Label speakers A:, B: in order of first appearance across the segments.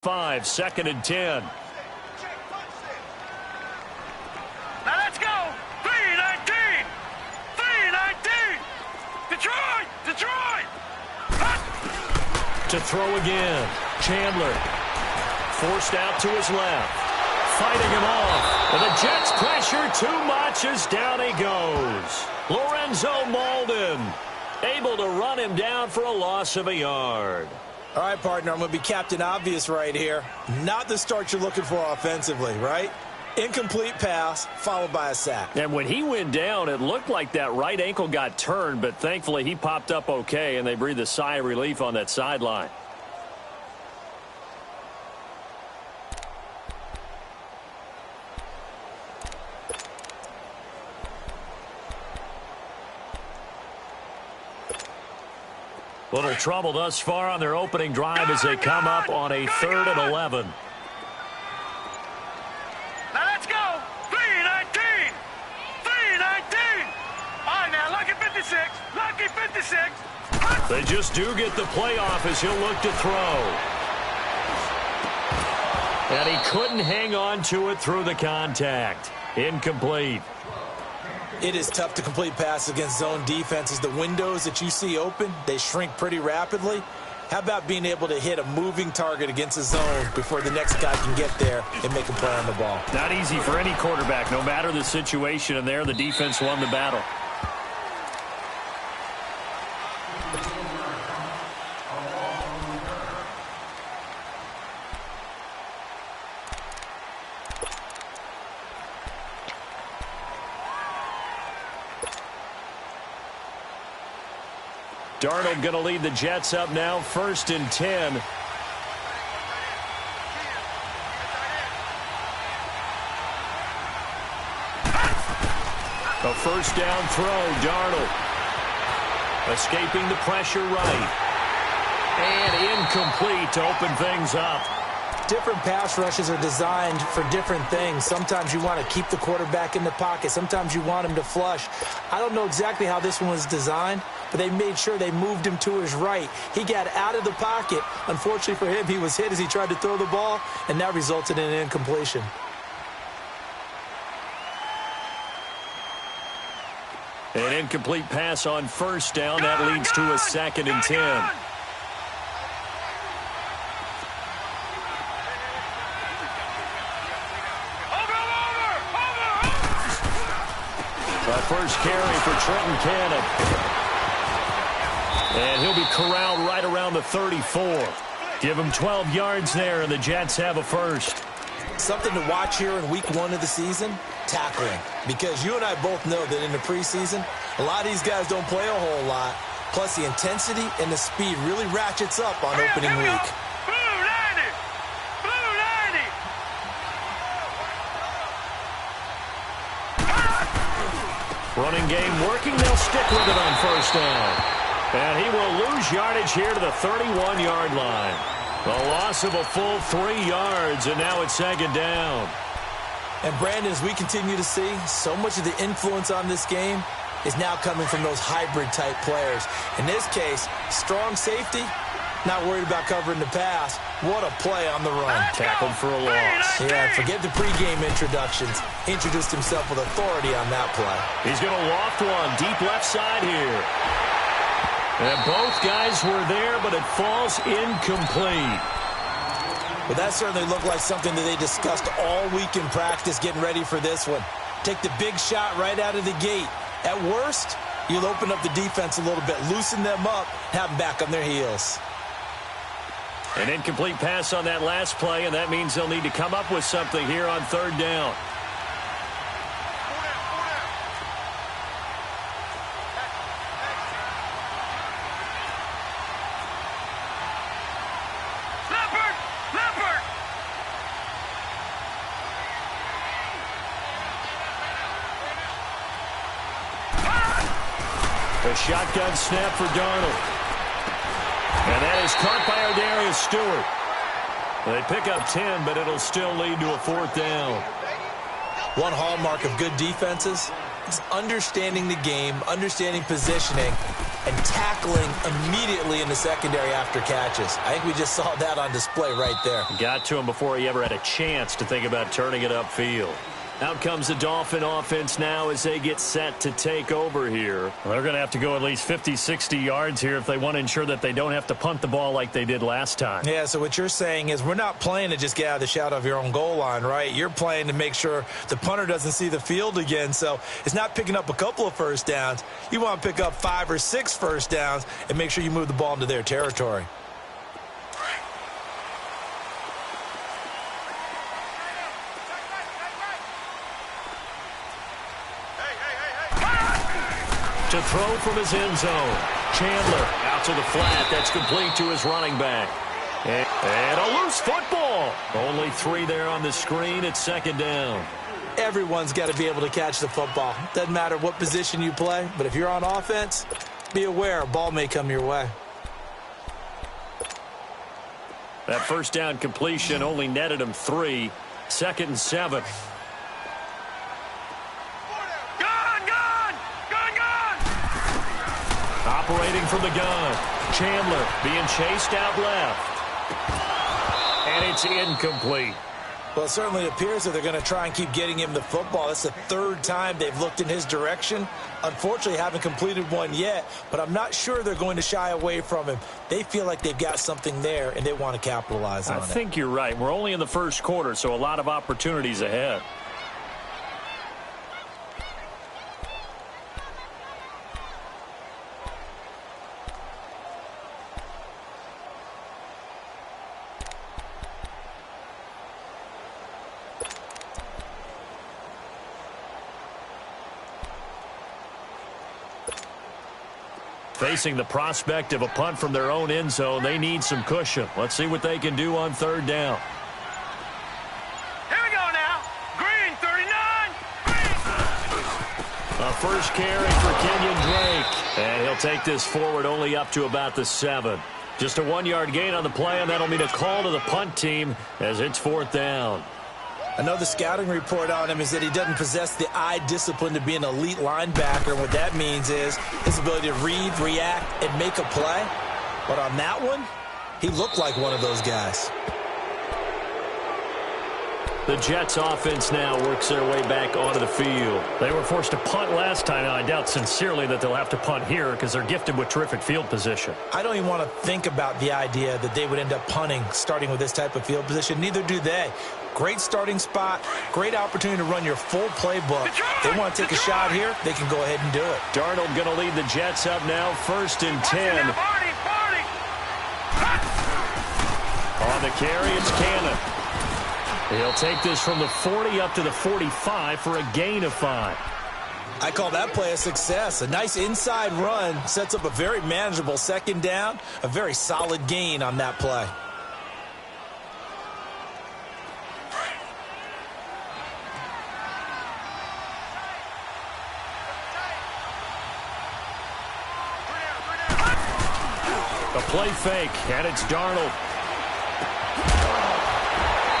A: 5, 2nd and 10.
B: Now let's go. 3-19. 3-19. Detroit. Detroit.
A: To throw again. Chandler. Forced out to his left. Fighting him off. And the Jets pressure too much as down he goes. Lorenzo Malden able to run him down for a loss of a yard.
C: All right, partner, I'm going to be Captain Obvious right here. Not the start you're looking for offensively, right? Incomplete pass followed by a sack.
A: And when he went down, it looked like that right ankle got turned, but thankfully he popped up okay, and they breathed a sigh of relief on that sideline. Little trouble thus far on their opening drive as they come up on a 3rd and 11.
B: Now let's go. 3-19. 3-19. All right, now, lucky 56. Lucky 56.
A: They just do get the playoff as he'll look to throw. And he couldn't hang on to it through the contact. Incomplete.
C: It is tough to complete passes against zone defenses. The windows that you see open, they shrink pretty rapidly. How about being able to hit a moving target against a zone before the next guy can get there and make a play on the ball?
A: Not easy for any quarterback, no matter the situation, and there the defense won the battle. Darnold going to lead the Jets up now, 1st and 10. A first down throw, Darnold. Escaping the pressure right. And incomplete to open things up.
C: Different pass rushes are designed for different things. Sometimes you want to keep the quarterback in the pocket. Sometimes you want him to flush. I don't know exactly how this one was designed, but they made sure they moved him to his right. He got out of the pocket. Unfortunately for him, he was hit as he tried to throw the ball, and that resulted in an incompletion.
A: An incomplete pass on first down. That leads to a 2nd and 10. First carry for Trenton Cannon. And he'll be corralled right around the 34. Give him 12 yards there, and the Jets have a first.
C: Something to watch here in week 1 of the season, tackling. Because you and I both know that in the preseason, a lot of these guys don't play a whole lot. Plus, the intensity and the speed really ratchets up on opening week.
A: Running game working. They'll stick with it on first down. And he will lose yardage here to the 31-yard line. A loss of a full 3 yards, and now it's 2nd down.
C: And, Brandon, as we continue to see, so much of the influence on this game is now coming from those hybrid-type players. In this case, strong safety, not worried about covering the pass. What a play on the run.
A: Tackled for a loss.
C: Yeah, forget the pregame introductions. Introduced himself with authority on that play.
A: He's going to loft one deep left side here. And both guys were there, but it falls incomplete.
C: Well, that certainly looked like something that they discussed all week in practice getting ready for this one. Take the big shot right out of the gate. At worst, you'll open up the defense a little bit, loosen them up, have them back on their heels.
A: An incomplete pass on that last play, and that means they'll need to come up with something here on 3rd down. A shotgun snap for Darnold. And that is caught by Ardarius Stewart. They pick up 10, but it'll still lead to a 4th down.
C: One hallmark of good defenses It's understanding the game, understanding positioning, and tackling immediately in the secondary after catches. I think we just saw that on display right there.
A: Got to him before he ever had a chance to think about turning it upfield. Out comes the Dolphin offense now as they get set to take over here. Well, they're going to have to go at least 50, 60 yards here if they want to ensure that they don't have to punt the ball like they did last time.
C: Yeah, so what you're saying is we're not playing to just get out of the shadow of your own goal line, right? You're playing to make sure the punter doesn't see the field again. So it's not picking up a couple of first downs. You want to pick up 5 or 6 first downs and make sure you move the ball into their territory.
A: To throw from his end zone. Chandler out to the flat. That's complete to his running back. And a loose football. Only 3 there on the screen. It's second down.
C: Everyone's got to be able to catch the football. Doesn't matter what position you play, but if you're on offense, be aware a ball may come your way.
A: That first down completion only netted him 3. Second and 7. Operating from the gun. Chandler being chased out left. And it's incomplete.
C: Well, it certainly appears that they're going to try and keep getting him the football. That's the 3rd time they've looked in his direction. Unfortunately, haven't completed one yet, but I'm not sure they're going to shy away from him. They feel like they've got something there, and they want to capitalize on it.
A: I think you're right. We're only in the first quarter, so a lot of opportunities ahead. Facing the prospect of a punt from their own end zone, they need some cushion. Let's see what they can do on 3rd down.
B: Here we go now. Green, 39.
A: A first carry for Kenyon Drake. And he'll take this forward only up to about the 7. Just a 1-yard gain on the play, and that'll mean a call to the punt team as it's 4th down.
C: I know the scouting report on him is that he doesn't possess the eye discipline to be an elite linebacker. What that means is his ability to read, react, and make a play. But on that one, he looked like one of those guys.
A: The Jets offense now works their way back onto the field. They were forced to punt last time. Now, I doubt sincerely that they'll have to punt here because they're gifted with terrific field position. I
C: don't even want to think about the idea that they would end up punting starting with this type of field position. Neither do they. Great starting spot, great opportunity to run your full playbook. They want to take a shot here, they can go ahead and do it.
A: Darnold going to lead the Jets up now, 1st and 10. On the carry, it's Cannon. He'll take this from the 40 up to the 45 for a gain of 5.
C: I call that play a success. A nice inside run sets up a very manageable 2nd down, a very solid gain on that play.
A: A play fake, and it's Darnold.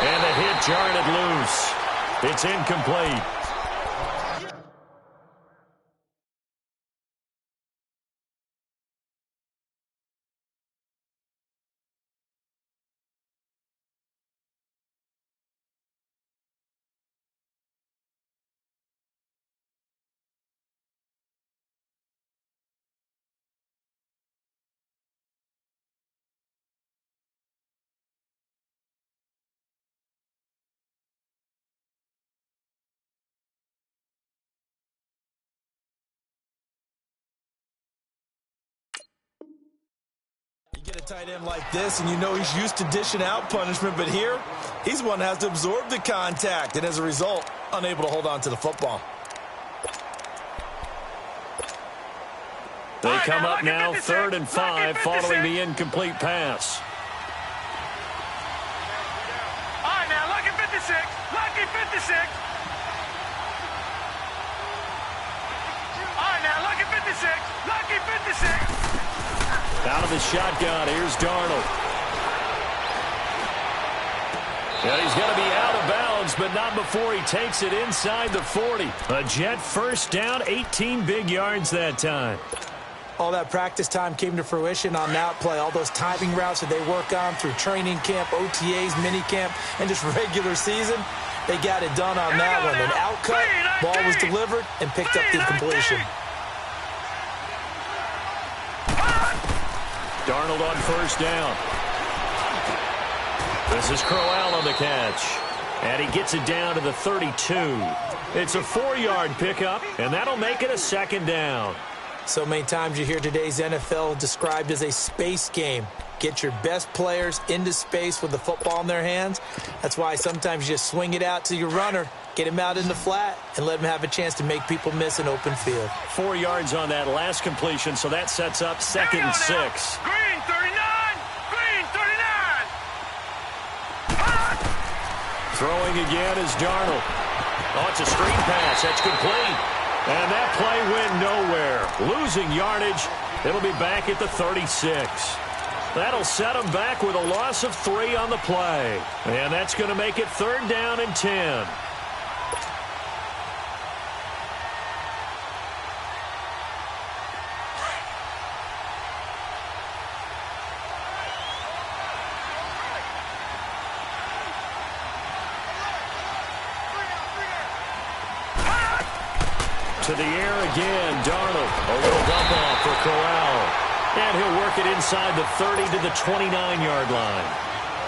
A: And the hit jarred it loose. It's incomplete.
C: You get a tight end like this, and you know he's used to dishing out punishment, but here, he's one that has to absorb the contact, and as a result, unable to hold on to the football.
A: They come up now, 3rd and 5, following the incomplete pass.
B: All right, now, lucky 56. Lucky 56. All right, now, lucky 56. Lucky 56.
A: Out of the shotgun, here's Darnold. Yeah, he's going to be out of bounds but not before he takes it inside the 40. A Jet first down, 18 big yards that time.
C: All that practice time came to fruition on that play. All those timing routes that they work on through training camp, OTAs, minicamp, and just regular season, they got it done on that one. An out cut, ball was delivered, and picked up the completion.
A: Darnold on first down. This is Crowell on the catch. And he gets it down to the 32. It's a 4-yard pickup, and that'll make it a second down.
C: So many times you hear today's NFL described as a space game. Get your best players into space with the football in their hands. That's why sometimes you just swing it out to your runner, get him out in the flat, and let him have a chance to make people miss an open field.
A: 4 yards on that last completion, so that sets up 2nd and 6.
B: Green 39! Green 39!
A: Throwing again is Darnold. Oh, it's a screen pass. That's complete. And that play went nowhere. Losing yardage. It'll be back at the 36. That'll set them back with a loss of 3 on the play. And that's going to make it 3rd down and 10. To the air again, Darnold. A little dump off for Corral. And he'll work it inside the 30 to the 29-yard line.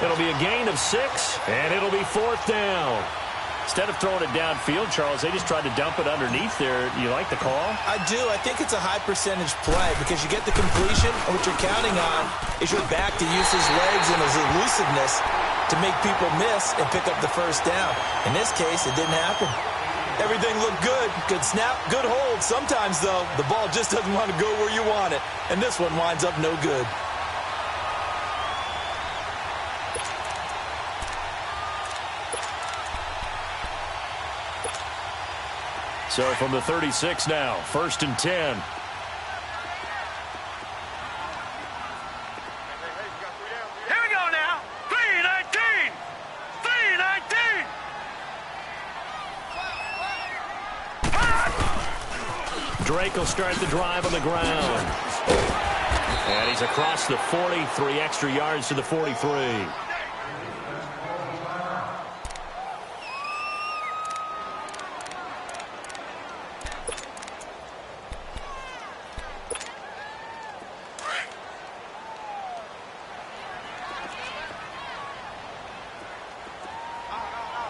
A: It'll be a gain of 6, and it'll be 4th down. Instead of throwing it downfield, Charles, they just tried to dump it underneath there. You like the call?
C: I do. I think it's a high-percentage play because you get the completion, and what you're counting on is your back to use his legs and his elusiveness to make people miss and pick up the first down. In this case, it didn't happen. Everything looked good. Good snap, good hold. Sometimes, though, the ball just doesn't want to go where you want it. And this one winds up no good.
A: So from the 36 now, 1st and 10.
B: Here we go now. 3-19. 3-19.
A: Drake will start the drive on the ground. And he's across the 40, 3 extra yards to the 43.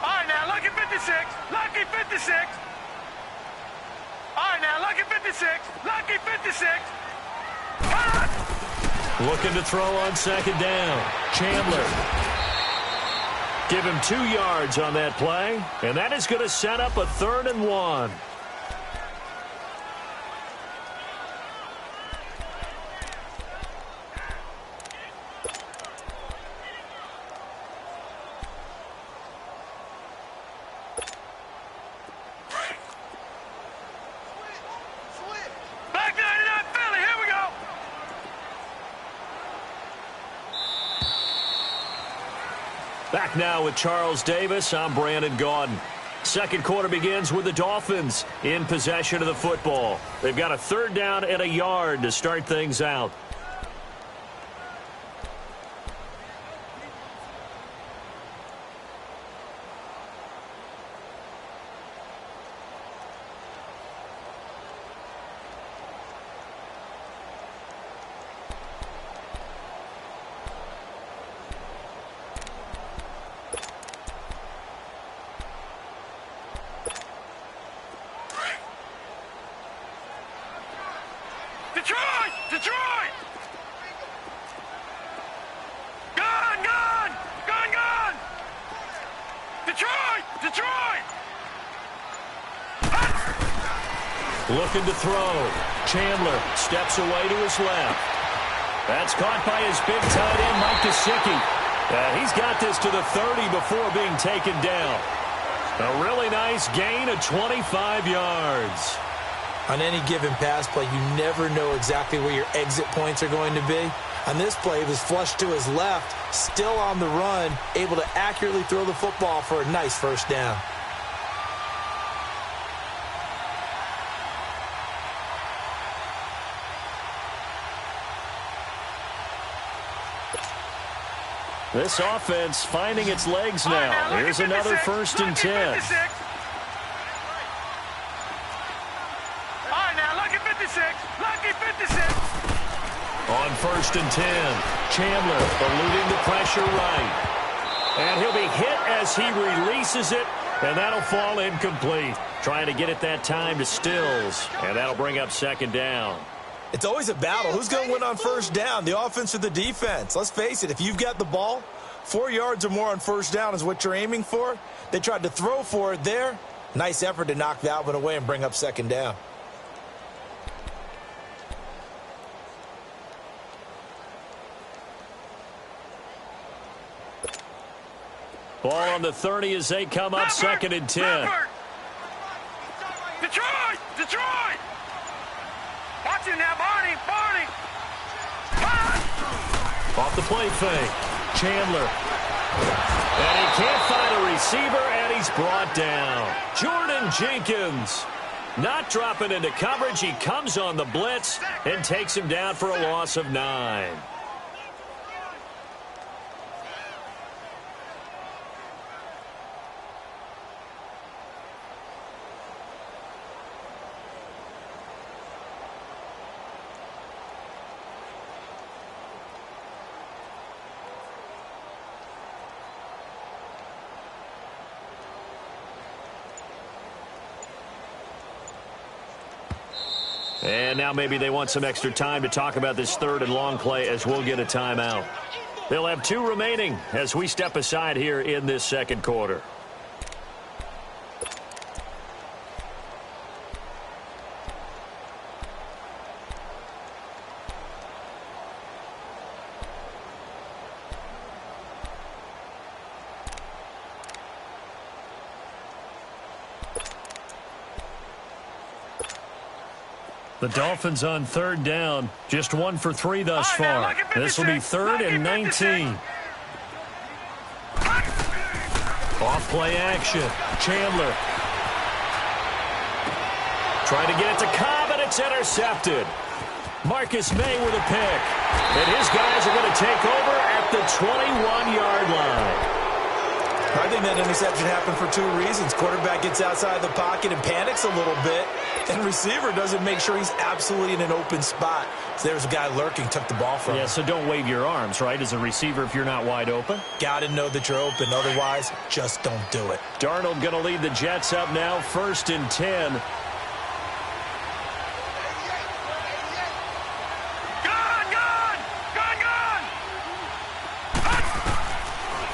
B: All right, now, lucky 56. Lucky 56. All right, now, lucky 56. Lucky 56.
A: Looking to throw on 2nd down. Chandler. Give him 2 yards on that play, and that is going to set up a 3rd and 1.
B: Back 99 Philly. Here we go.
A: Back now with Charles Davis. I'm Brandon Gaudin. Second quarter begins with the Dolphins in possession of the football. They've got a 3rd down and a yard to start things out.
B: Detroit! Detroit! Gone! Gone! Gone! Gone! Detroit! Detroit!
A: Looking to throw. Chandler steps away to his left. That's caught by his big tight end, Mike Gesicki. He's got this to the 30 before being taken down. A really nice gain of 25 yards.
C: On any given pass play, you never know exactly where your exit points are going to be. On this play, he was flushed to his left, still on the run, able to accurately throw the football for a nice first down.
A: This offense finding its legs now. Here's another 1st and 10.
B: All right, now, lucky 56. Lucky 56.
A: On 1st and 10, Chandler eluding the pressure right. And he'll be hit as he releases it, and that'll fall incomplete. Trying to get it that time to Stills, and that'll bring up 2nd down.
C: It's always a battle. Who's going to win on 1st down, the offense or the defense? Let's face it, if you've got the ball, 4 yards or more on 1st down is what you're aiming for. They tried to throw for it there. Nice effort to knock Valvin away and bring up 2nd down.
A: Ball on the 30 as they come up 2nd and 10.
B: Detroit! Detroit! Watch it now, Barney! Barney!
A: Off the play fake. Chandler. And he can't find a receiver, and he's brought down. Jordan Jenkins not dropping into coverage. He comes on the blitz and takes him down for a loss of 9. And now maybe they want some extra time to talk about this 3rd and long play as we'll get a timeout. They'll have 2 remaining as we step aside here in this 2nd quarter. The Dolphins on 3rd down. Just 1 for 3 thus far. This will be 3rd and 19. Off play action. Chandler. Trying to get it to Cobb, and it's intercepted. Marcus May with a pick. And his guys are going to take over at the 21-yard line.
C: I think that interception happened for 2 reasons. Quarterback gets outside the pocket and panics a little bit, and receiver doesn't make sure he's absolutely in an open spot. So there's a guy lurking, took the ball from him.
A: Yeah, so don't wave your arms, right, as a receiver if you're not wide open.
C: Got to know that you're open. Otherwise, just don't do it.
A: Darnold going to lead the Jets up now, 1st and 10.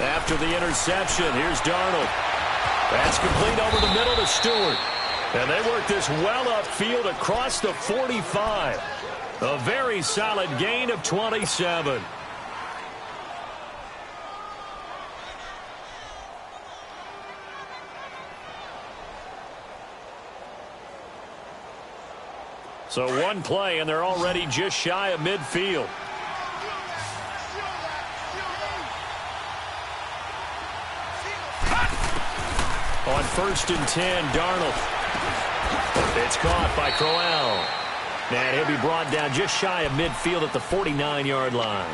A: After the interception, here's Darnold. That's complete over the middle to Stewart. And they work this well upfield across the 45. A very solid gain of 27. So 1 play, and they're already just shy of midfield. On 1st and 10, Darnold. It's caught by Crowell. And he'll be brought down just shy of midfield at the 49-yard line.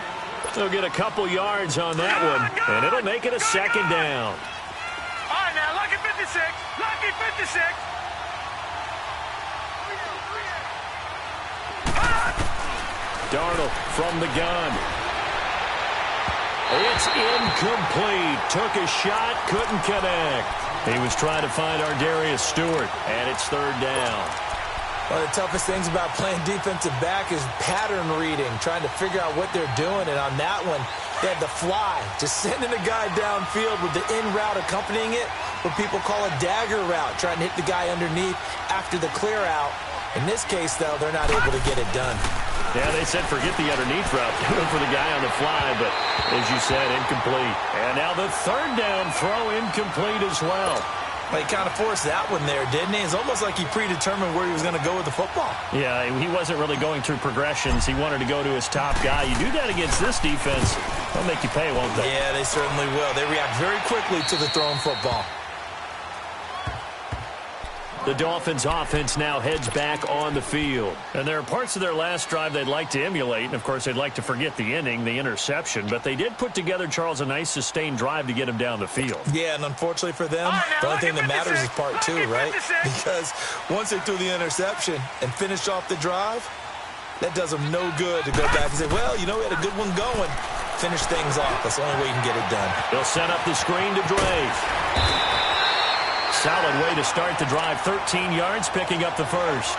A: They'll get a couple yards on that one, and it'll make it a 2nd down.
B: All right, now, lucky 56. Lucky 56.
A: Darnold from the gun. It's incomplete. Took a shot, couldn't connect. He was trying to find Ardarius Stewart, and it's 3rd down.
C: One of the toughest things about playing defensive back is pattern reading, trying to figure out what they're doing. And on that one, they had the fly, just sending a guy downfield with the in route accompanying it, what people call a dagger route, trying to hit the guy underneath after the clear out. In this case, though, they're not able to get it done.
A: Yeah, they said forget the underneath route, for the guy on the fly, but as you said, incomplete. And now the 3rd down throw incomplete as well.
C: Well, he kind of forced that one there, didn't he? It's almost like he predetermined where he was going to go with the football.
A: Yeah, he wasn't really going through progressions. He wanted to go to his top guy. You do that against this defense, they'll make you pay, won't they?
C: Yeah, they certainly will. They react very quickly to the thrown football.
A: The Dolphins' offense now heads back on the field. And there are parts of their last drive they'd like to emulate. And, of course, they'd like to forget the inning, the interception. But they did put together, Charles, a nice sustained drive to get him down the field.
C: Yeah, and unfortunately for them, the only thing that matters is part two, right? Because once they threw the interception and finished off the drive, that does them no good to go back and say, well, you know, we had a good one going. Finish things off. That's the only way you can get it done.
A: They'll set up the screen to Drake. Solid way to start the drive. 13 yards, picking up the first.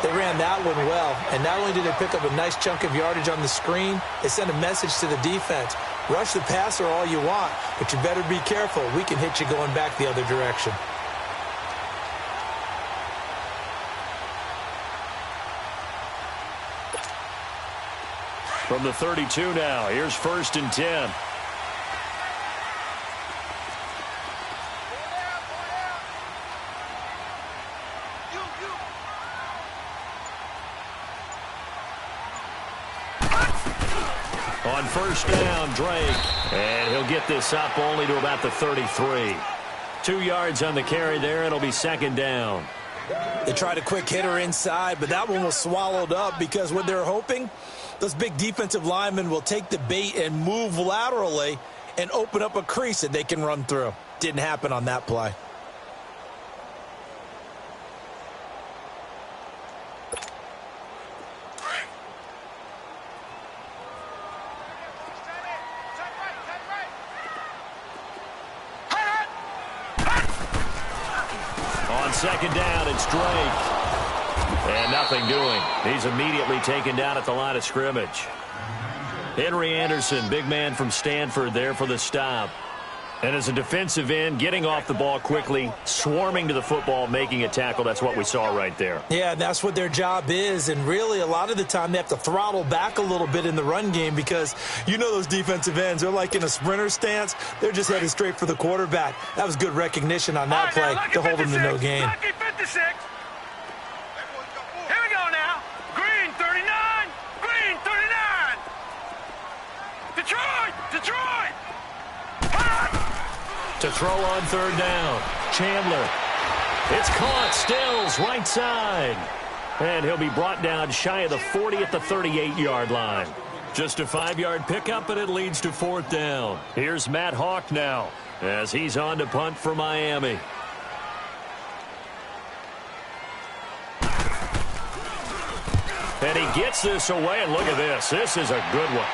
C: They ran that one well, and not only did they pick up a nice chunk of yardage on the screen, they sent a message to the defense. Rush the passer all you want, but you better be careful. We can hit you going back the other direction.
A: From the 32 now, here's 1st and 10. On 1st down, Drake. And he'll get this up only to about the 33. 2 yards on the carry there. It'll be 2nd down.
C: They tried a quick hitter inside, but that one was swallowed up because what they're hoping, those big defensive linemen will take the bait and move laterally and open up a crease that they can run through. Didn't happen on that play.
A: On 2nd down, it's Drake. And nothing doing. He's immediately taken down at the line of scrimmage. Henry Anderson, big man from Stanford, there for the stop. And as a defensive end, getting off the ball quickly, swarming to the football, making a tackle. That's what we saw right there.
C: Yeah, that's what their job is. And really, a lot of the time, they have to throttle back a little bit in the run game because you know those defensive ends, they're like in a sprinter stance. They're just headed straight for the quarterback. That was good recognition on that play to hold them to no gain.
B: Lucky 56. Here we go now. Green 39. Green 39. Detroit. Detroit.
A: To throw on 3rd down. Chandler. It's caught. Stills right side. And he'll be brought down shy of the 40 at the 38-yard line. Just a 5-yard pickup, and it leads to 4th down. Here's Matt Hawk now as he's on to punt for Miami. And he gets this away, and look at this. This is a good one.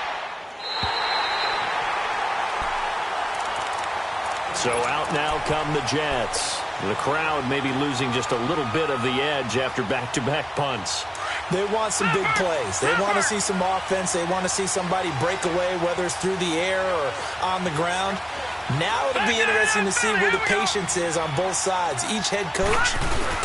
A: So out now come the Jets. The crowd may be losing just a little bit of the edge after back-to-back punts.
C: They want some big plays. They want to see some offense. They want to see somebody break away, whether it's through the air or on the ground. Now it'll be interesting to see where the patience is on both sides. Each head coach,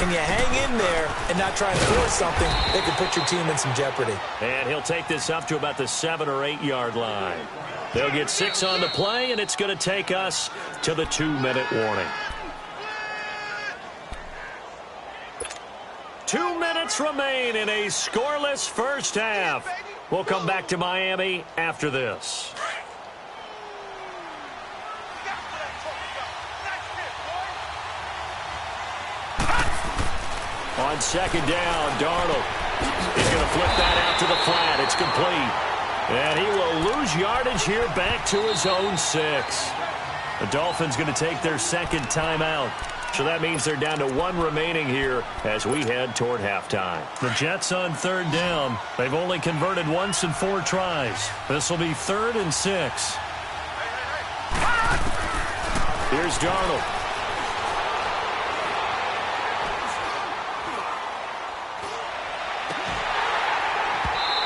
C: can you hang in there and not try and force something that could put your team in some jeopardy?
A: And he'll take this up to about the 7 or 8 yard line. They'll get 6 on the play, and it's going to take us to the 2-minute warning. 2 minutes remain in a scoreless first half. We'll come back to Miami after this. On 2nd down, Darnold. He's going to flip that out to the flat. It's complete. And he will lose yardage here back to his own 6. The Dolphins going to take their 2nd timeout. So that means they're down to 1 remaining here as we head toward halftime. The Jets on 3rd down. They've only converted once in 4 tries. This will be 3rd and 6. Here's Darnold.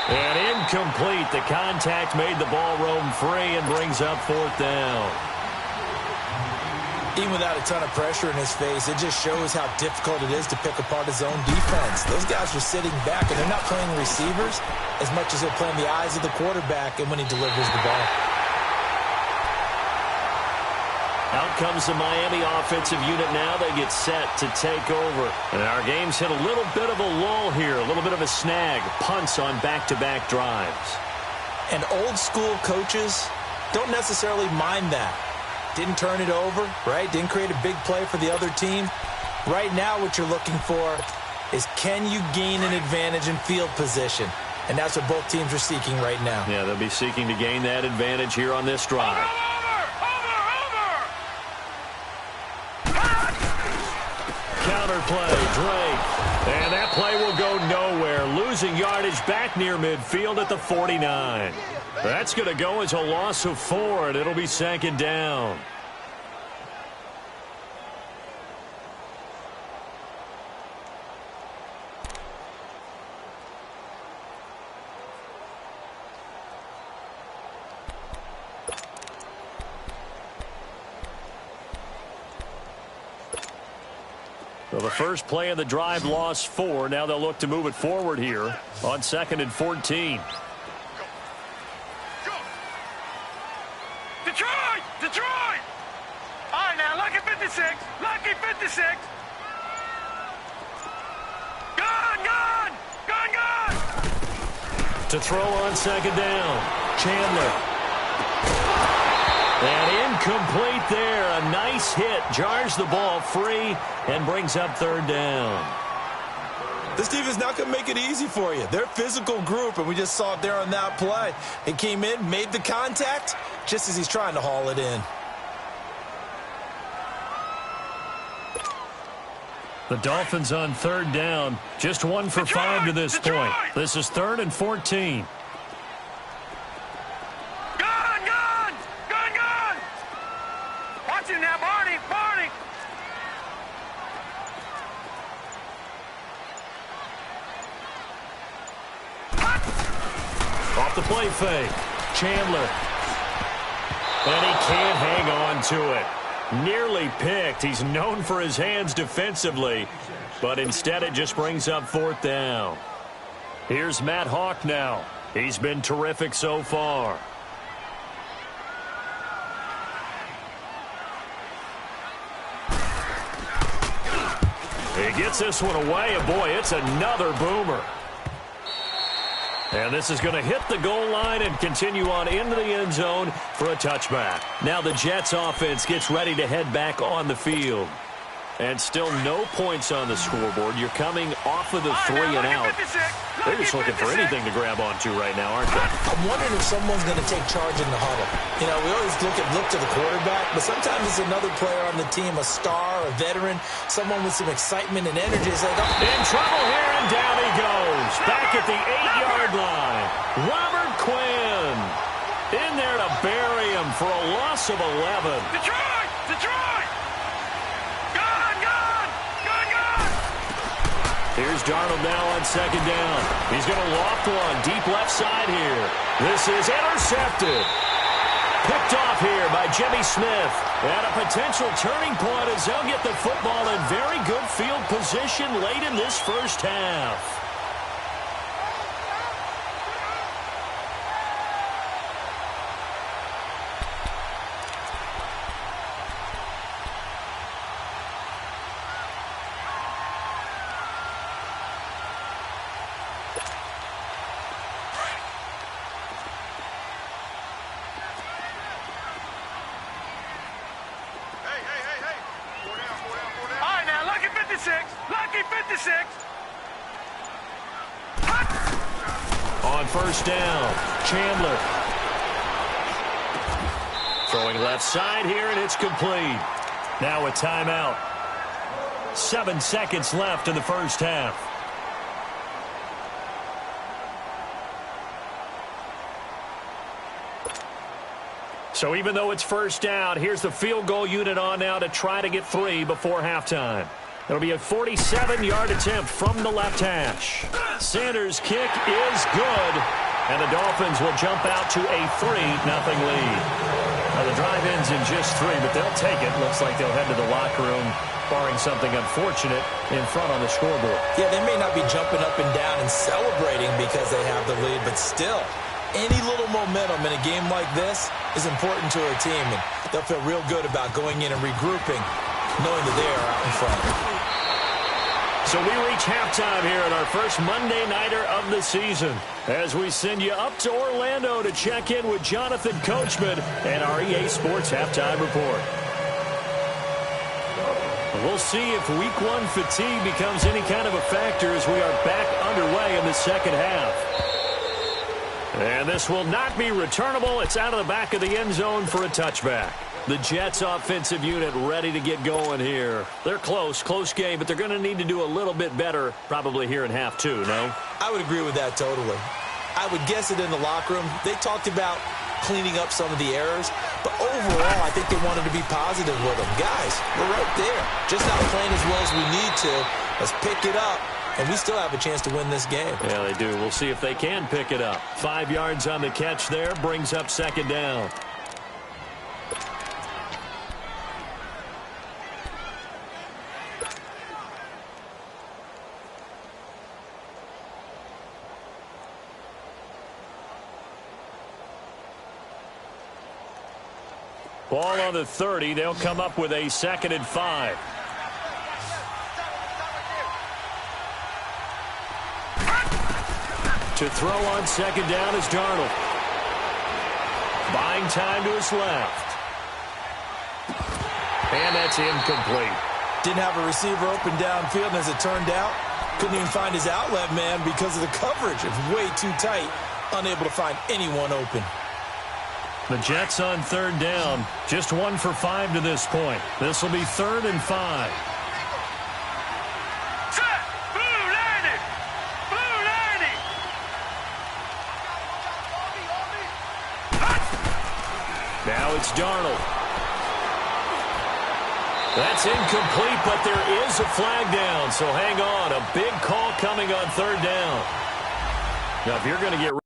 A: And incomplete. The contact made the ball roam free and brings up 4th down.
C: Even without a ton of pressure in his face, it just shows how difficult it is to pick apart his own defense. Those guys are sitting back, and they're not playing receivers as much as they're playing the eyes of the quarterback and when he delivers the ball.
A: Out comes the Miami offensive unit now. They get set to take over. And our game's hit a little bit of a lull here, a little bit of a snag. Punts on back-to-back drives.
C: And old-school coaches don't necessarily mind that. Didn't turn it over, right? Didn't create a big play for the other team. Right now what you're looking for is, can you gain an advantage in field position? And that's what both teams are seeking right now.
A: Yeah, they'll be seeking to gain that advantage here on this drive. Counter play, Drake. And that play will go nowhere. Losing yardage back near midfield at the 49. That's going to go as a loss of 4, and it'll be second down. So the first play of the drive lost 4. Now they'll look to move it forward here on 2nd and 14.
B: Detroit! Detroit! All right, now, lucky 56. Lucky 56. Gun!
A: To throw on 2nd down. Chandler. And incomplete there. A nice hit. Jars the ball free and brings up 3rd down.
C: This team is not going to make it easy for you. They're a physical group, and we just saw it there on that play. He came in, made the contact, just as he's trying to haul it in.
A: The Dolphins on 3rd down. Just 1 for 5 to this point. This is 3rd and 14.
B: Watch him now, Barney!
A: Off the play fake. Chandler. And he can't hang on to it. Nearly picked. He's known for his hands defensively, but instead it just brings up 4th down. Here's Matt Hawk now. He's been terrific so far. He gets this one away, and boy, it's another boomer. And this is going to hit the goal line and continue on into the end zone for a touchback. Now the Jets offense gets ready to head back on the field. And still no points on the scoreboard. You're coming off of the 3 and out. They're just looking for anything to grab onto right now, aren't they?
C: I'm wondering if someone's going to take charge in the huddle. You know, we always look to the quarterback, but sometimes it's another player on the team, a star, a veteran, someone with some excitement and energy. It's like, oh.
A: In trouble here, and down he goes. Back at the 8-yard line. Robert Quinn in there to bury him for a loss of 11.
B: Detroit!
A: Here's Darnold now on 2nd down. He's going to loft one deep left side here. This is intercepted. Picked off here by Jimmy Smith. And a potential turning point as they'll get the football in very good field position late in this first half.
B: Lucky 56.
A: On 1st down, Chandler. Throwing left side here, and it's complete. Now a timeout. 7 seconds left in the first half. So even though it's 1st down, here's the field goal unit on now to try to get 3 before halftime. It'll be a 47-yard attempt from the left hash. Sanders' kick is good, and the Dolphins will jump out to a 3-0 lead. Now the drive ends in just 3, but they'll take it. Looks like they'll head to the locker room, barring something unfortunate in front on the scoreboard.
C: Yeah, they may not be jumping up and down and celebrating because they have the lead, but still, Any little momentum in a game like this is important to a team, and they'll feel real good about going in and regrouping, knowing that they are out in front.
A: So we reach halftime here at our first Monday Nighter of the season as we send you up to Orlando to check in with Jonathan Coachman and our EA Sports Halftime Report. We'll see if Week 1 fatigue becomes any kind of a factor as we are back underway in the second half. And this will not be returnable. It's out of the back of the end zone for a touchback. The Jets offensive unit ready to get going here. They're close game, but they're going to need to do a little bit better probably here in half two, no?
C: I would agree with that totally. I would guess it in the locker room. They talked about cleaning up some of the errors, but overall I think they wanted to be positive with them. Guys, we're right there. Just not playing as well as we need to. Let's pick it up. And we still have a chance to win this game.
A: Yeah, they do. We'll see if they can pick it up. 5 yards on the catch there. Brings up second down. Ball on the 30. They'll come up with a 2nd and 5. To throw on second down is Darnold. Buying time to his left. And that's incomplete.
C: Didn't have a receiver open downfield, and as it turned out, couldn't even find his outlet man because of the coverage. It's way too tight, unable to find anyone open.
A: The Jets on 3rd down, just 1 for 5 to this point. This will be 3rd and 5. Now it's Darnold. That's incomplete, but there is a flag down, so hang on. A big call coming on 3rd down. Now, if you're going to get rid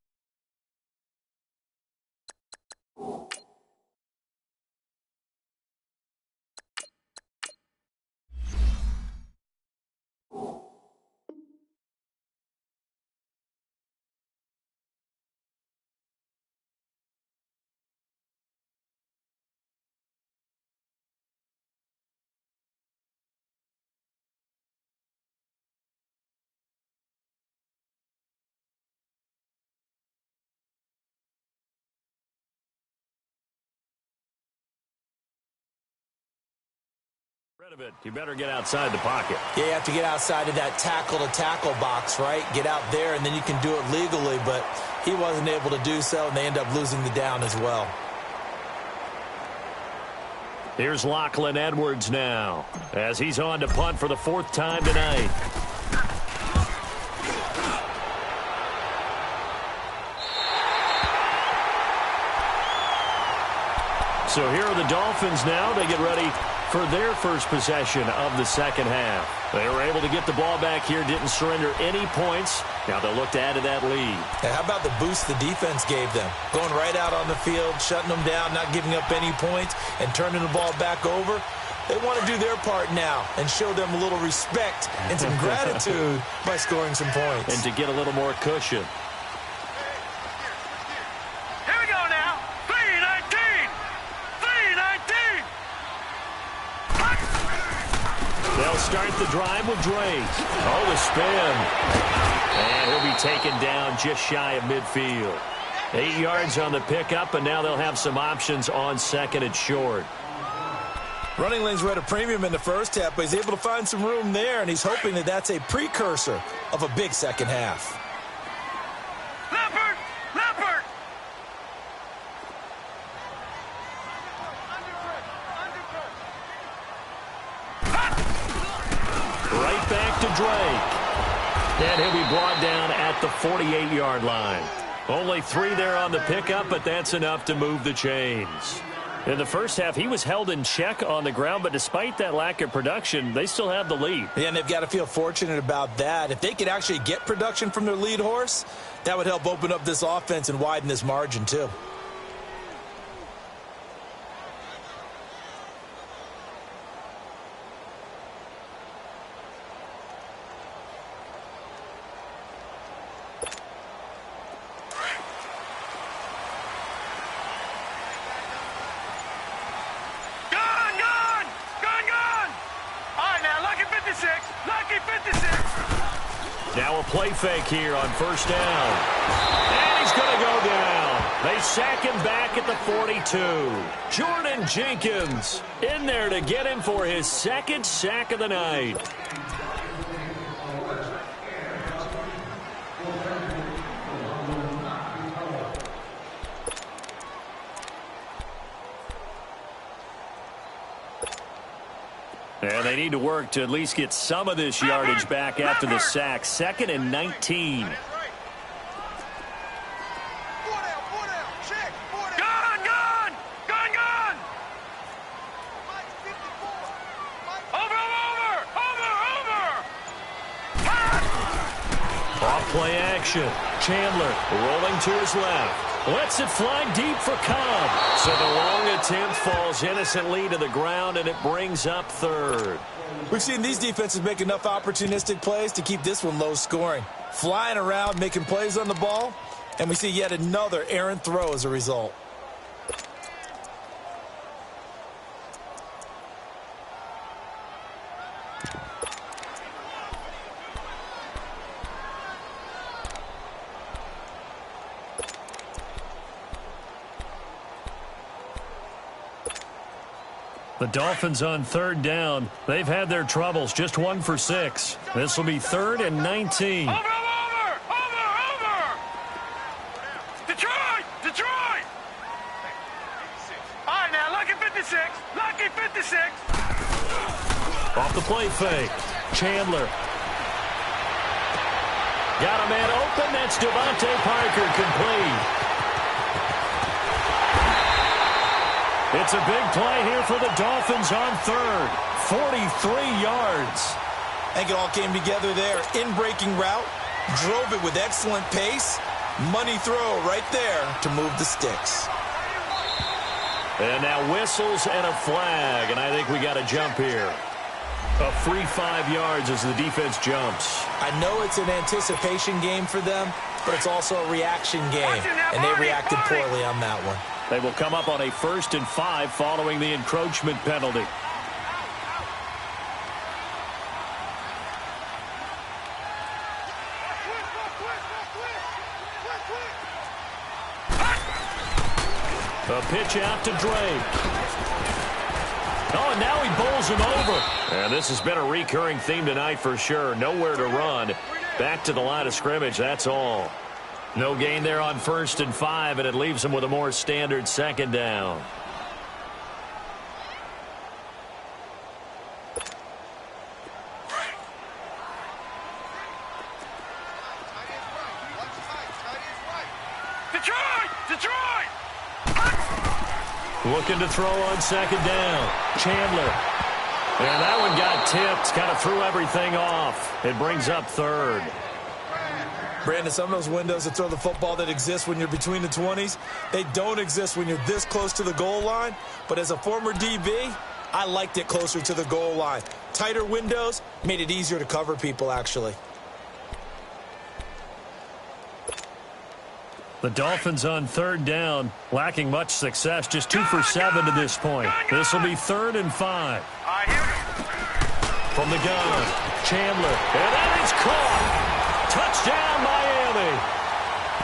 A: of it, you better get outside the pocket.
C: Yeah, you have to get outside of that tackle-to-tackle box, right? Get out there, and then you can do it legally, but he wasn't able to do so, and they end up losing the down as well.
A: Here's Lachlan Edwards now, as he's on to punt for the 4th time tonight. So here are the Dolphins now. They get ready for their first possession of the second half. They were able to get the ball back here, didn't surrender any points. Now they'll look to add to that lead.
C: Hey, how about the boost the defense gave them? Going right out on the field, shutting them down, not giving up any points, and turning the ball back over. They want to do their part now and show them a little respect and some gratitude by scoring some points.
A: And to get a little more cushion. They'll start the drive with Drake. Oh, the spin. And he'll be taken down just shy of midfield. 8 yards on the pickup, and now they'll have some options on 2nd and short.
C: Running lanes were at a premium in the first half, but he's able to find some room there, and he's hoping that that's a precursor of a big second half.
A: Right back to Drake. And he'll be brought down at the 48-yard line. Only 3 there on the pickup, but that's enough to move the chains. In the first half, he was held in check on the ground, but despite that lack of production, they still have the lead.
C: Yeah, and they've got to feel fortunate about that. If they could actually get production from their lead horse, that would help open up this offense and widen this margin too.
A: play fake here on first down. And he's going to go down. They sack him back at the 42. Jordan Jenkins in there to get him for his second sack of the night. And they need to work to at least get some of this yardage back after the sack. 2nd and 19. Off-play action. Chandler rolling to his left. Lets it fly deep for Cobb. So the long attempt falls innocently to the ground, and it brings up 3rd.
C: We've seen these defenses make enough opportunistic plays to keep this one low scoring. Flying around, making plays on the ball, and we see yet another errant throw as a result.
A: The Dolphins on 3rd down. They've had their troubles. Just 1 for 6. This will be 3rd and 19.
B: Over! Detroit! All right, now, lucky 56. Lucky 56.
A: Off the play fake. Chandler. Got a man open. That's Devontae Parker complete. It's a big play here for the Dolphins on 3rd. 43 yards.
C: I think it all came together there. In-breaking route. Drove it with excellent pace. Money throw right there to move the sticks.
A: And now whistles and a flag. And I think we got a jump here. A free 5 yards as the defense jumps.
C: I know it's an anticipation game for them, but it's also a reaction game. And they reacted poorly on that one.
A: They will come up on a 1st and 5 following the encroachment penalty. A pitch out to Drake. Oh, and now he bowls him over. And this has been a recurring theme tonight for sure. Nowhere to run. Back to the line of scrimmage, that's all. No gain there on 1st and 5, and it leaves them with a more standard 2nd down.
B: Detroit!
A: Looking to throw on 2nd down. Chandler. And that one got tipped. Kind of threw everything off. It brings up 3rd.
C: Brandon, some of those windows that throw the football that exist when you're between the 20s, they don't exist when you're this close to the goal line. But as a former DB, I liked it closer to the goal line. Tighter windows made it easier to cover people, actually.
A: The Dolphins on 3rd down, lacking much success, just 2 for 7 to this point. This will be 3rd and 5. From the gun, Chandler, and that is caught. Touchdown, Miami.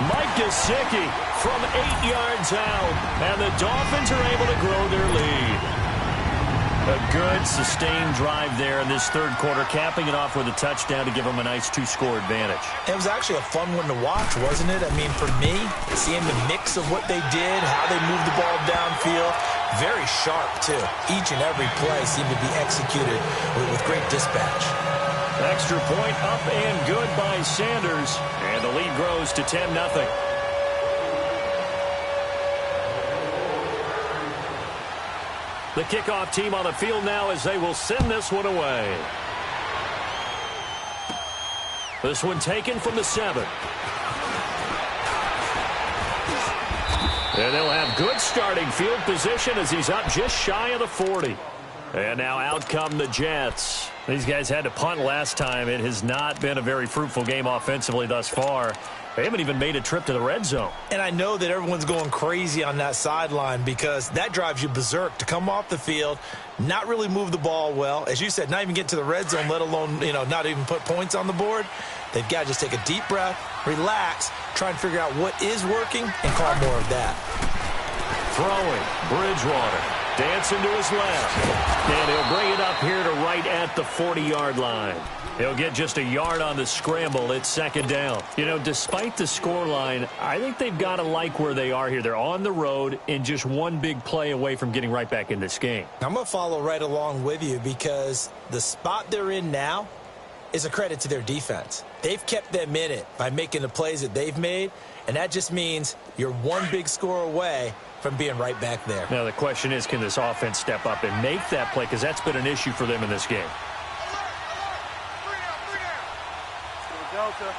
A: Mike Gesicki from 8 yards out, and the Dolphins are able to grow their lead. A good, sustained drive there in this 3rd quarter, capping it off with a touchdown to give them a nice 2-score advantage.
C: It was actually a fun one to watch, wasn't it? I mean, for me, seeing the mix of what they did, how they moved the ball downfield, very sharp, too. Each and every play seemed to be executed with great dispatch.
A: Extra point up and good by Sanders, and the lead grows to 10-0. The kickoff team on the field now as they will send this one away. This one taken from the 7. And they'll have good starting field position as he's up just shy of the 40. And now out come the Jets. These guys had to punt last time. It has not been a very fruitful game offensively thus far. They haven't even made a trip to the red zone.
C: And I know that everyone's going crazy on that sideline because that drives you berserk to come off the field, not really move the ball well. As you said, not even get to the red zone, let alone, not even put points on the board. They've got to just take a deep breath, relax, try and figure out what is working, and call more of that.
A: Throwing, Bridgewater, dancing to his left. And he'll bring it up here to right at the 40-yard line. He'll get just a yard on the scramble. It's second down. Despite the scoreline, I think they've got to like where they are here. They're on the road and just one big play away from getting right back in this game.
C: I'm going to follow right along with you because the spot they're in now is a credit to their defense. They've kept them in it by making the plays that they've made, and that just means you're one big score away from being right back there.
A: Now, the question is, can this offense step up and make that play? Because that's been an issue for them in this game.
B: Delta.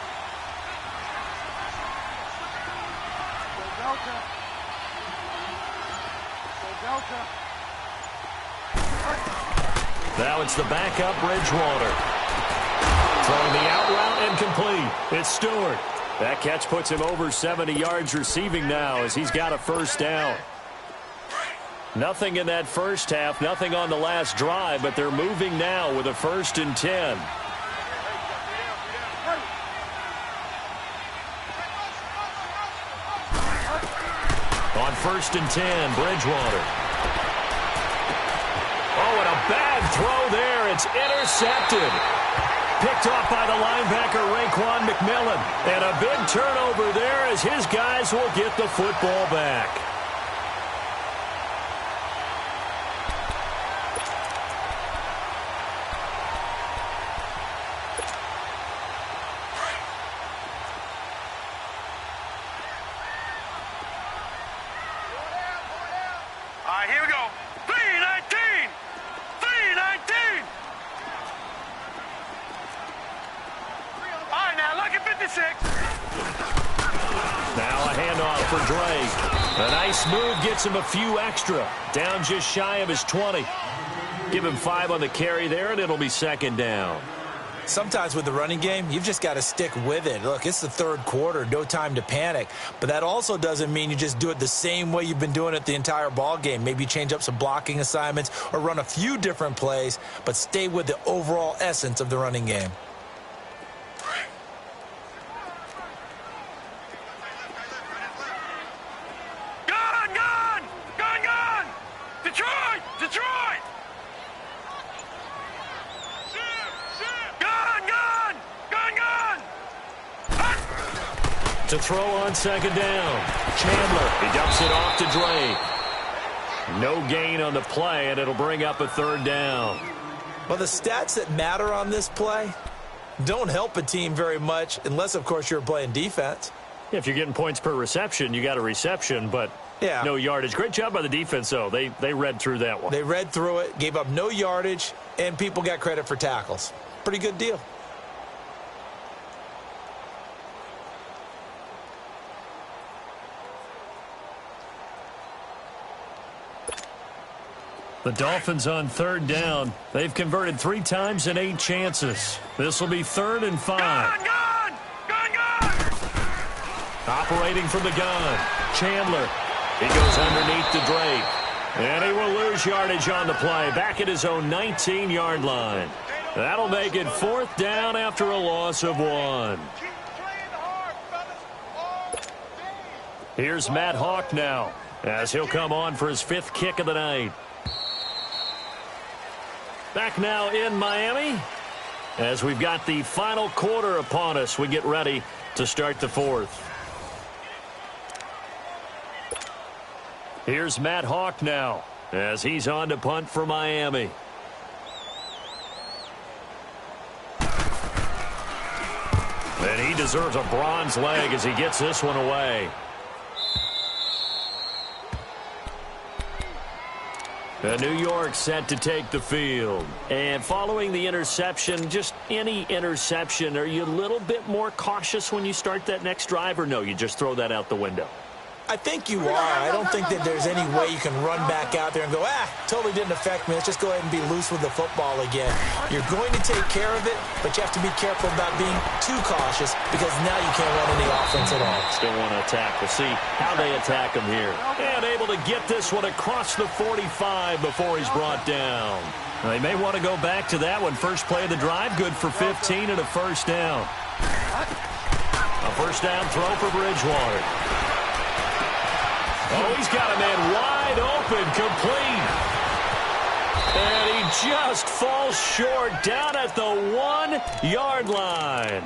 A: Now it's the backup Bridgewater. Throwing the out route and complete. It's Stewart. That catch puts him over 70 yards receiving now as he's got a first down. Nothing in that first half, nothing on the last drive, but they're moving now with a 1st and 10. On 1st and 10, Bridgewater. Oh, and a bad throw there. It's intercepted. Picked off by the linebacker, Raekwon McMillan. And a big turnover there as his guys will get the football back.
B: Here we go. 3-19. 3-19. All right, now, lucky 56.
A: Now a handoff for Drake. A nice move gets him a few extra. Down just shy of his 20. Give him 5 on the carry there, and it'll be second down.
C: Sometimes with the running game, you've just got to stick with it. Look, it's the third quarter, no time to panic. But that also doesn't mean you just do it the same way you've been doing it the entire ball game. Maybe change up some blocking assignments or run a few different plays, but stay with the overall essence of the running game.
B: Gun, gun! Gun, gun! Detroit! Detroit!
A: To throw on second down. Chandler, he dumps it off to Drake. No gain on the play, and it'll bring up a 3rd down.
C: Well, the stats that matter on this play don't help a team very much unless, of course, you're playing defense.
A: If you're getting points per reception, you got a reception, but no yardage. Great job by the defense, though. They read through that one.
C: They read through it, gave up no yardage, and people got credit for tackles. Pretty good deal.
A: The Dolphins on 3rd down. They've converted 3 times in 8 chances. This will be 3rd and 5.
B: Gun, gun! Gun, gun!
A: Operating from the gun. Chandler. He goes underneath to Drake. And he will lose yardage on the play. Back at his own 19-yard line. That'll make it 4th down after a loss of 1. Here's Matt Hawk now as he'll come on for his 5th kick of the night. Back now in Miami as we've got the final quarter upon us. We get ready to start the 4th. Here's Matt Hawk now as he's on to punt for Miami. And he deserves a bronze leg as he gets this one away. New York set to take the field. And following the interception, just any interception, are you a little bit more cautious when you start that next drive, or no, you just throw that out the window?
C: I think you are. I don't think that there's any way you can run back out there and go, totally didn't affect me. Let's just go ahead and be loose with the football again. You're going to take care of it, but you have to be careful about being too cautious because now you can't run any offense at all.
A: Still want to attack. We'll see how they attack him here. And able to get this one across the 45 before he's brought down. They may want to go back to that one. First play of the drive, good for 15 and a first down. A first down throw for Bridgewater. Oh, he's got a man wide open, complete. And he just falls short down at the 1-yard line.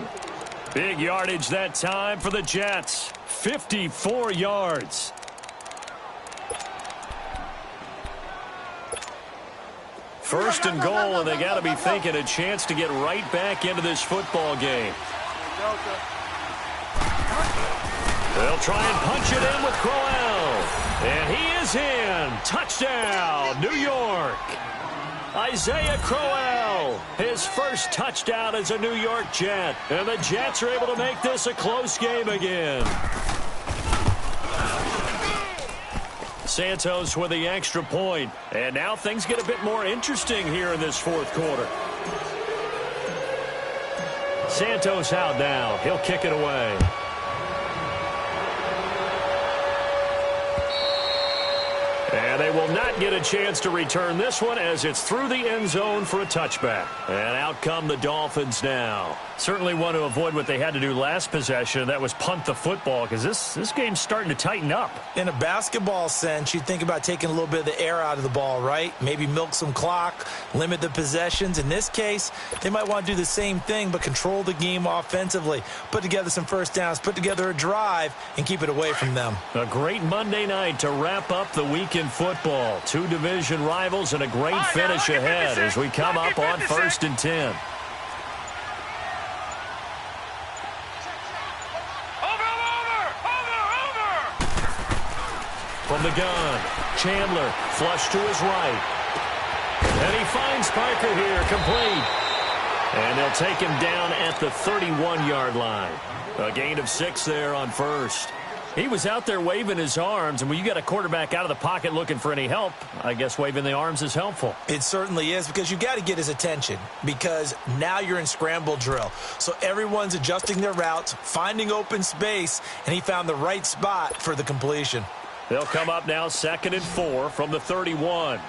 A: Big yardage that time for the Jets. 54 yards. First and goal, and they got to be thinking a chance to get right back into this football game. They'll try and punch it in with Crowell. And he is in. Touchdown, New York. Isaiah Crowell, his first touchdown as a New York Jet. And the Jets are able to make this a close game again. Santos with the extra point. And now things get a bit more interesting here in this fourth quarter. Santos out now. He'll kick it away. And they will not get a chance to return this one as it's through the end zone for a touchback. And out come the Dolphins now. Certainly want to avoid what they had to do last possession. That was punt the football because this game's starting to tighten up.
C: In a basketball sense, you think about taking a little bit of the air out of the ball, right? Maybe milk some clock, limit the possessions. In this case, they might want to do the same thing but control the game offensively. Put together some first downs, put together a drive, and keep it away from them.
A: A great Monday night to wrap up the week in football. Two division rivals and a great finish ahead as we come up on 1st and 10. From the gun, Chandler, flush to his right. And he finds Parker here, complete. And they'll take him down at the 31-yard line. A gain of 6 there on first. He was out there waving his arms, and when you got a quarterback out of the pocket looking for any help, I guess waving the arms is helpful.
C: It certainly is because you got to get his attention because now you're in scramble drill. So everyone's adjusting their routes, finding open space, and he found the right spot for the completion.
A: They'll come up now 2nd and 4 from the 31.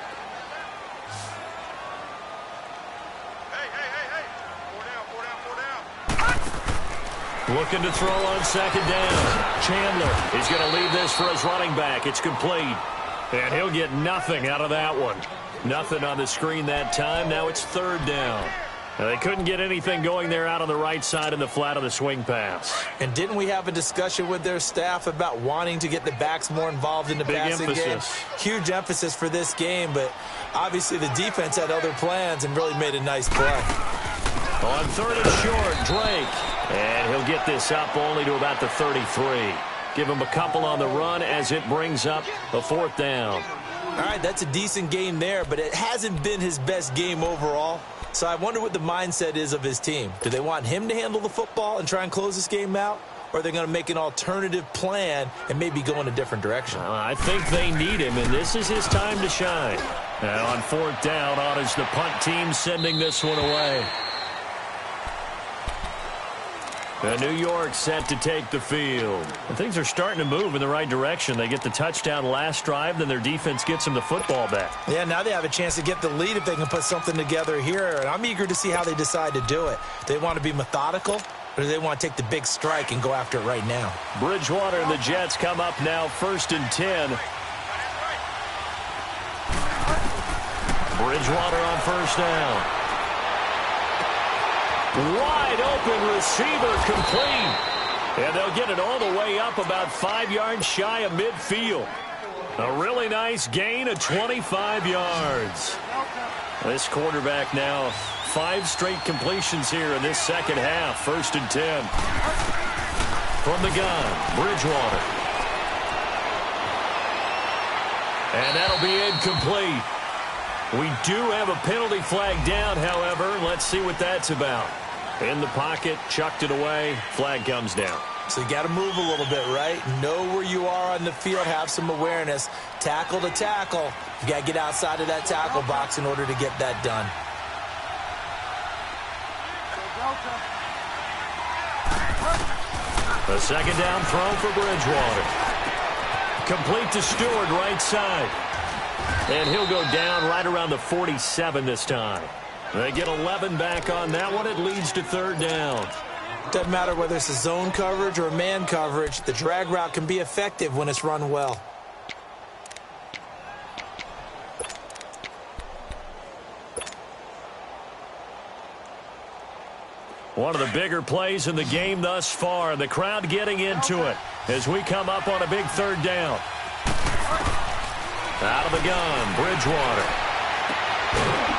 A: Looking to throw on 2nd down. Chandler is going to leave this for his running back. It's complete. And he'll get nothing out of that one. Nothing on the screen that time. Now it's 3rd down. Now they couldn't get anything going there out on the right side in the flat of the swing pass.
C: And didn't we have a discussion with their staff about wanting to get the backs more involved in the passing game? Huge emphasis for this game, but obviously the defense had other plans and really made a nice play.
A: On 3rd and short, Drake. And he'll get this up only to about the 33. Give him a couple on the run as it brings up a 4th down.
C: All right, that's a decent game there, but it hasn't been his best game overall. So I wonder what the mindset is of his team. Do they want him to handle the football and try and close this game out? Or are they going to make an alternative plan and maybe go in a different direction?
A: I think they need him, and this is his time to shine. And on 4th down, on is the punt team sending this one away. And New York set to take the field. And things are starting to move in the right direction. They get the touchdown last drive, then their defense gets them the football back.
C: Yeah, now they have a chance to get the lead if they can put something together here. And I'm eager to see how they decide to do it. They want to be methodical, or do they want to take the big strike and go after it right now?
A: Bridgewater and the Jets come up now 1st and 10. Bridgewater on 1st down. Wide open receiver, complete. And they'll get it all the way up about 5 yards shy of midfield. A really nice gain of 25 yards. This quarterback now 5 straight completions here in this second half. 1st and 10. From the gun, Bridgewater. And that'll be incomplete. We do have a penalty flag down, however. Let's see what that's about. In the pocket, chucked it away. Flag comes down.
C: So you got to move a little bit, right? Know where you are on the field, have some awareness. Tackle to tackle. You got to get outside of that tackle box in order to get that done.
A: A second down throw for Bridgewater. Complete to Stewart, right side. And he'll go down right around the 47 this time. They get 11 back on that one. It leads to third down.
C: Doesn't matter whether it's a zone coverage or a man coverage. The drag route can be effective when it's run well.
A: One of the bigger plays in the game thus far. The crowd getting into it as we come up on a big third down. Out of the gun, Bridgewater.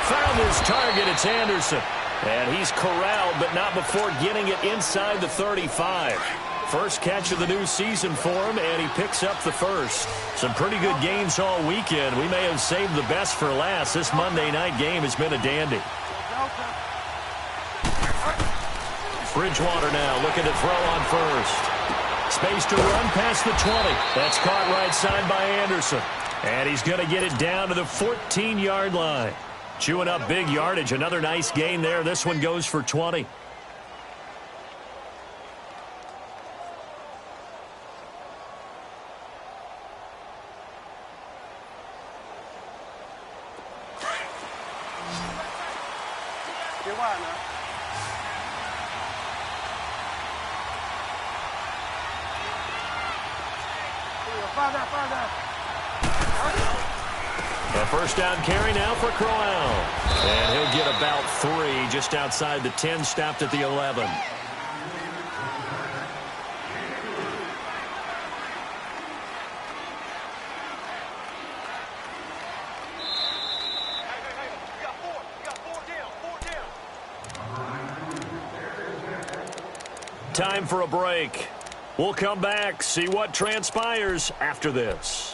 A: Found his target, it's Anderson. And he's corralled, but not before getting it inside the 35. First catch of the new season for him, and he picks up the first. Some pretty good games all weekend. We may have saved the best for last. This Monday night game has been a dandy. Bridgewater now looking to throw on first. Space to run past the 20. That's caught right side by Anderson. And he's going to get it down to the 14-yard line. Chewing up big yardage. Another nice gain there. This one goes for 20. A first down carry now for Crowell. And he'll get about 3 just outside the 10, stopped at the 11. Time for a break. We'll come back, see what transpires after this.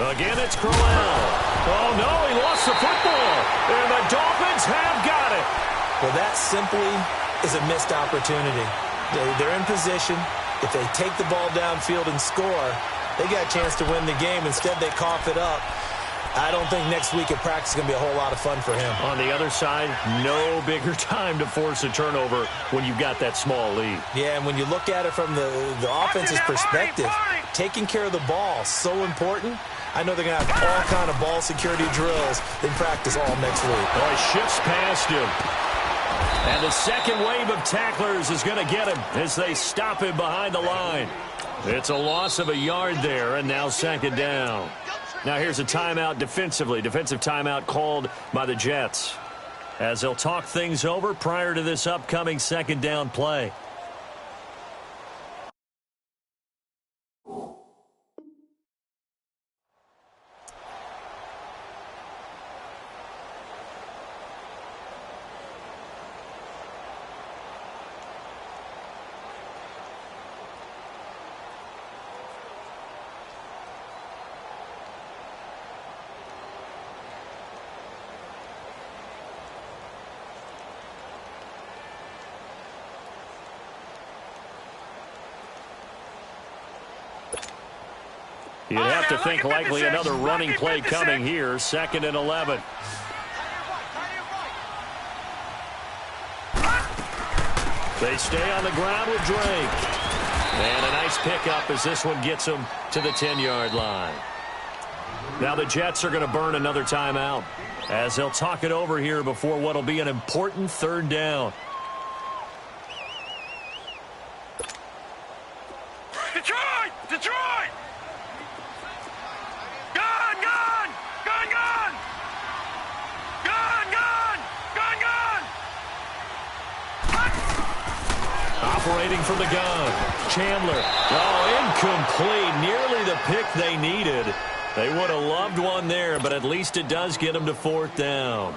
A: Again, it's Crowell. Oh, no, he lost the football. And the Dolphins have got it.
C: Well, that simply is a missed opportunity. They're in position. If they take the ball downfield and score, they got a chance to win the game. Instead, they cough it up. I don't think next week at practice is going to be a whole lot of fun for him.
A: On the other side, no bigger time to force a turnover when you've got that small lead.
C: Yeah, and when you look at it from the offense's perspective, taking care of the ball is so important. I know they're going to have all kind of ball security drills in practice all next week.
A: Oh, he shifts past him. And the second wave of tacklers is going to get him as they stop him behind the line. It's a loss of a yard there, and now second down. Now here's a timeout defensively. Defensive timeout called by the Jets as they'll talk things over prior to this upcoming second down play. You'd have to think likely another running play coming here. 2nd and 11. They stay on the ground with Drake. And a nice pickup as this one gets them to the 10-yard line. Now the Jets are going to burn another timeout as they'll talk it over here before what will be an important third down.
B: Detroit! Detroit! Gun! Gun! Gun! Gun! Gun! Gun! Gun! Gun!
A: Operating from the gun. Chandler. Oh, incomplete. Nearly the pick they needed. They would have loved one there, but at least it does get them to 4th down.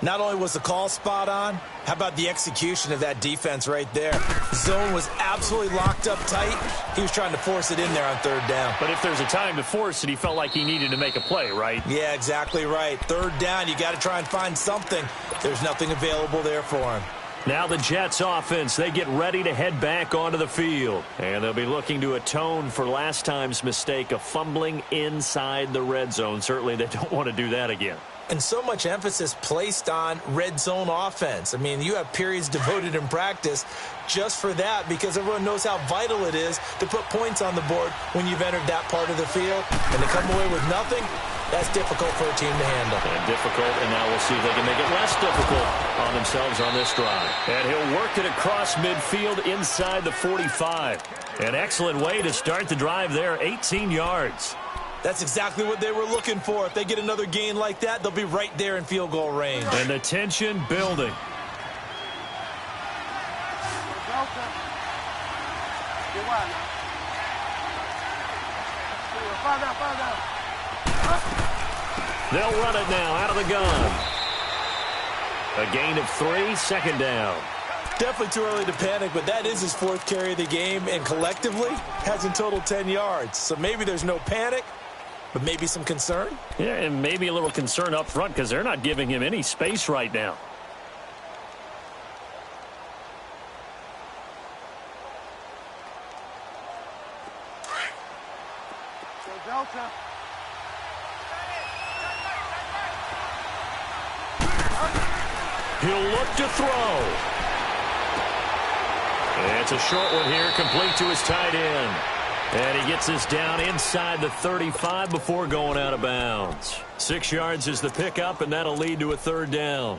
C: Not only was the call spot on, how about the execution of that defense right there? Zone was absolutely locked up tight. He was trying to force it in there on third down.
A: But if there's a time to force it, he felt like he needed to make a play, right?
C: Yeah, exactly right. Third down, you got to try and find something. There's nothing available there for him.
A: Now the Jets offense, they get ready to head back onto the field. And they'll be looking to atone for last time's mistake of fumbling inside the red zone. Certainly they don't want to do that again.
C: And so much emphasis placed on red zone offense. I mean, you have periods devoted in practice just for that because everyone knows how vital it is to put points on the board when you've entered that part of the field. And to come away with nothing, that's difficult for a team to handle.
A: And difficult, and now we'll see if they can make it less difficult on themselves on this drive. And he'll work it across midfield inside the 45. An excellent way to start the drive there, 18 yards.
C: That's exactly what they were looking for. If they get another gain like that, they'll be right there in field goal range.
A: And the tension building. They'll run it now out of the gun. A gain of 3, second down.
C: Definitely too early to panic, but that is his 4th carry of the game, and collectively has in total 10 yards. So maybe there's no panic, but maybe some concern?
A: Yeah, and maybe a little concern up front because they're not giving him any space right now. He'll look to throw. It's a short one here, complete to his tight end. And he gets this down inside the 35 before going out of bounds. 6 yards is the pickup, and that'll lead to a third down.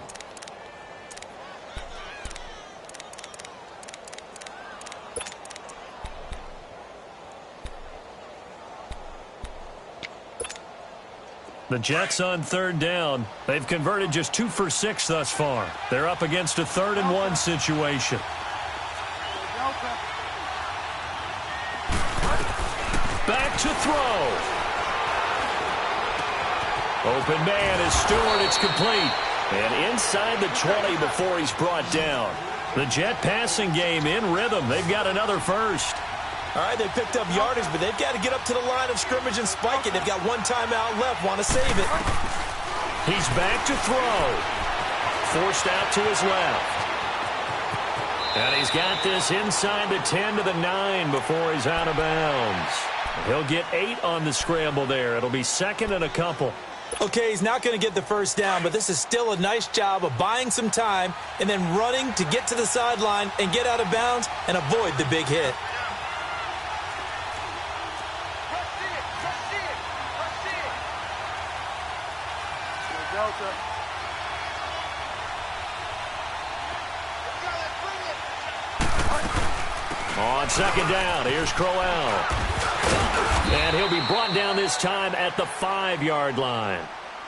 A: The Jets on third down. They've converted just 2 for 6 thus far. They're up against a 3rd and 1 situation. Back to throw. Open man is Stewart. It's complete. And inside the 20 before he's brought down. The Jet passing game in rhythm. They've got another first.
C: All right, they picked up yardage, but they've got to get up to the line of scrimmage and spike it. They've got one timeout left. Want to save it.
A: He's back to throw. Forced out to his left. And he's got this inside the 10 to the 9 before he's out of bounds. He'll get 8 on the scramble there. It'll be 2nd and a couple.
C: Okay, he's not going to get the first down, but this is still a nice job of buying some time and then running to get to the sideline and get out of bounds and avoid the big hit.
A: On second down, here's Crowell. And he'll be brought down this time at the 5-yard line.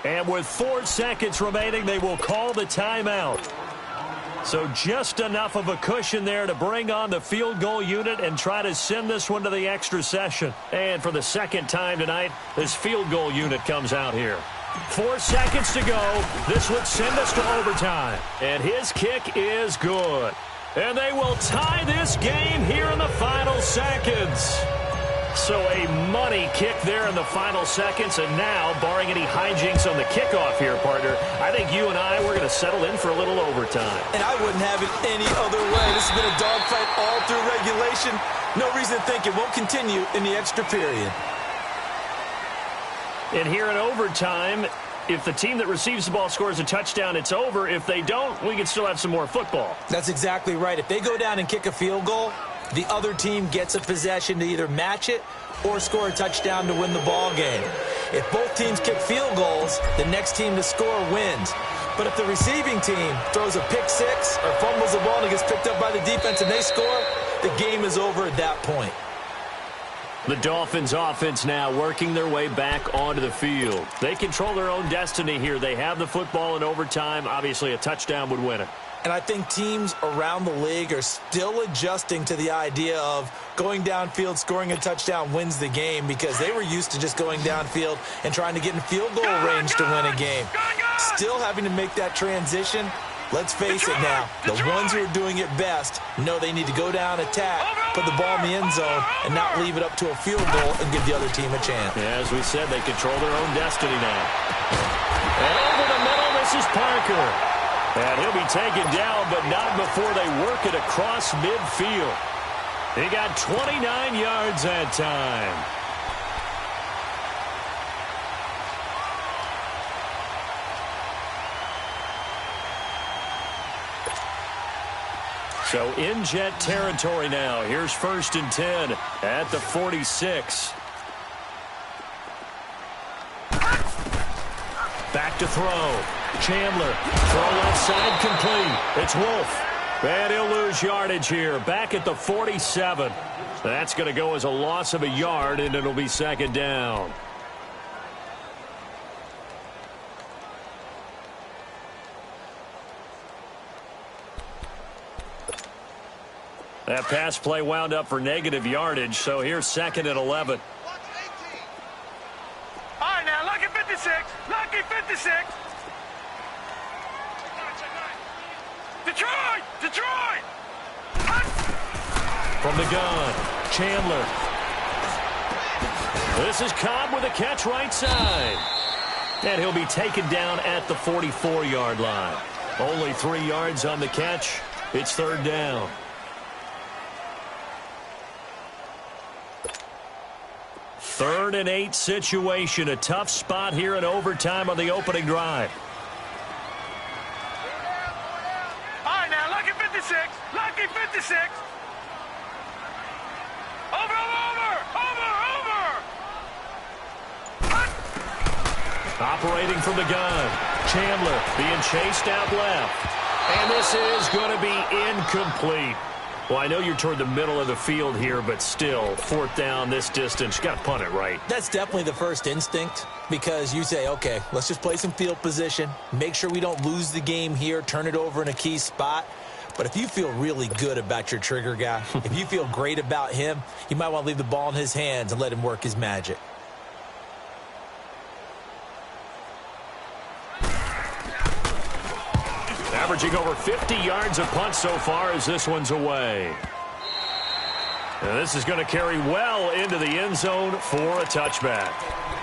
A: And with 4 seconds remaining, they will call the timeout. So just enough of a cushion there to bring on the field goal unit and try to send this one to the extra session. And for the second time tonight, this field goal unit comes out here. 4 seconds to go. This would send us to overtime. And his kick is good. And they will tie this game here in the final seconds. So a money kick there in the final seconds. And now, barring any hijinks on the kickoff here, partner, I think you and I, we're going to settle in for a little overtime.
C: And I wouldn't have it any other way. This has been a dogfight all through regulation. No reason to think it won't continue in the extra period.
A: And here in overtime, if the team that receives the ball scores a touchdown, it's over. If they don't, we can still have some more football.
C: That's exactly right. If they go down and kick a field goal, the other team gets a possession to either match it or score a touchdown to win the ball game. If both teams kick field goals, the next team to score wins. But if the receiving team throws a pick six or fumbles the ball and it gets picked up by the defense and they score, the game is over at that point.
A: The Dolphins offense now working their way back onto the field. They control their own destiny here. They have the football in overtime. Obviously, a touchdown would win it.
C: And I think teams around the league are still adjusting to the idea of going downfield, scoring a touchdown wins the game because they were used to just going downfield and trying to get in field goal range to win a game. Still having to make that transition. Let's face it now, the ones who are doing it best know they need to go down, attack, put the ball in the end zone, and not leave it up to a field goal and give the other team a chance.
A: Yeah, as we said, they control their own destiny now. And over the middle, this is Parker. And he'll be taken down, but not before they work it across midfield. He got 29 yards that time. So in Jet territory now. Here's 1st and 10 at the 46. Back to throw. Chandler. Throw left side complete. It's Wolf. And he'll lose yardage here. Back at the 47. That's going to go as a loss of a yard, and it'll be 2nd down. That pass play wound up for negative yardage, so here's 2nd and 11.
B: All right, now, lucky 56. Lucky 56. Detroit! Detroit!
A: From the gun, Chandler. This is Cobb with a catch right side. And he'll be taken down at the 44-yard line. Only 3 yards on the catch. It's 3rd down. Third and 8 situation. A tough spot here in overtime on the opening drive.
B: All right, now, lucky 56. Lucky 56. Over.
A: Operating from the gun. Chandler being chased out left. And this is going to be incomplete. Well, I know you're toward the middle of the field here, but still, 4th down this distance, you got to punt it right.
C: That's definitely the first instinct because you say, okay, let's just play some field position, make sure we don't lose the game here, turn it over in a key spot. But if you feel really good about your trigger guy, if you feel great about him, you might want to leave the ball in his hands and let him work his magic.
A: Averaging over 50 yards a punt so far as this one's away. And this is going to carry well into the end zone for a touchback.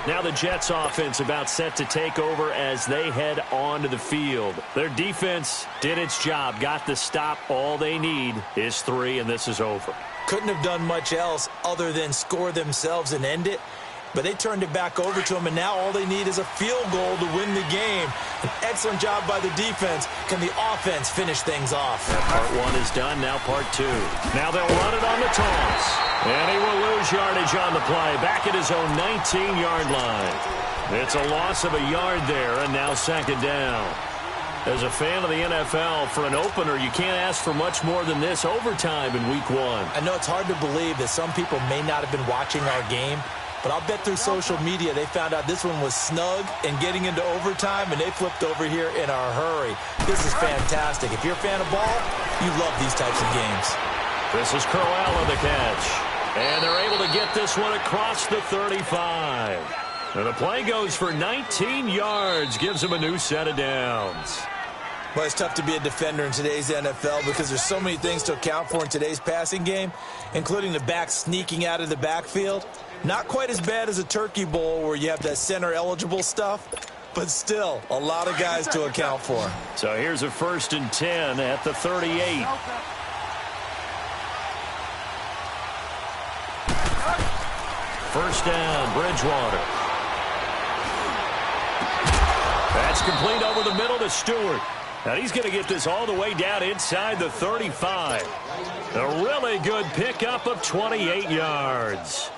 A: Now the Jets offense about set to take over as they head onto the field. Their defense did its job, got the stop. All they need is 3, and this is over.
C: Couldn't have done much else other than score themselves and end it. But they turned it back over to him, and now all they need is a field goal to win the game. An excellent job by the defense. Can the offense finish things off?
A: Part 1 is done, now part 2. Now they'll run it on the toss. And he will lose yardage on the play, back at his own 19-yard line. It's a loss of a yard there, and now 2nd down. As a fan of the NFL, for an opener, you can't ask for much more than this overtime in Week 1.
C: I know it's hard to believe that some people may not have been watching our game, but I'll bet through social media they found out this one was snug and getting into overtime, and they flipped over here in a hurry. This is fantastic. If you're a fan of ball, you love these types of games.
A: This is Crowell on the catch. And they're able to get this one across the 35. And the play goes for 19 yards, gives them a new set of downs.
C: Well, it's tough to be a defender in today's NFL because there's so many things to account for in today's passing game, including the back sneaking out of the backfield. Not quite as bad as a turkey bowl where you have that center-eligible stuff, but still a lot of guys to account for.
A: So here's a 1st and 10 at the 38. First down, Bridgewater. That's complete over the middle to Stewart. And he's going to get this all the way down inside the 35. A really good pickup of 28 yards.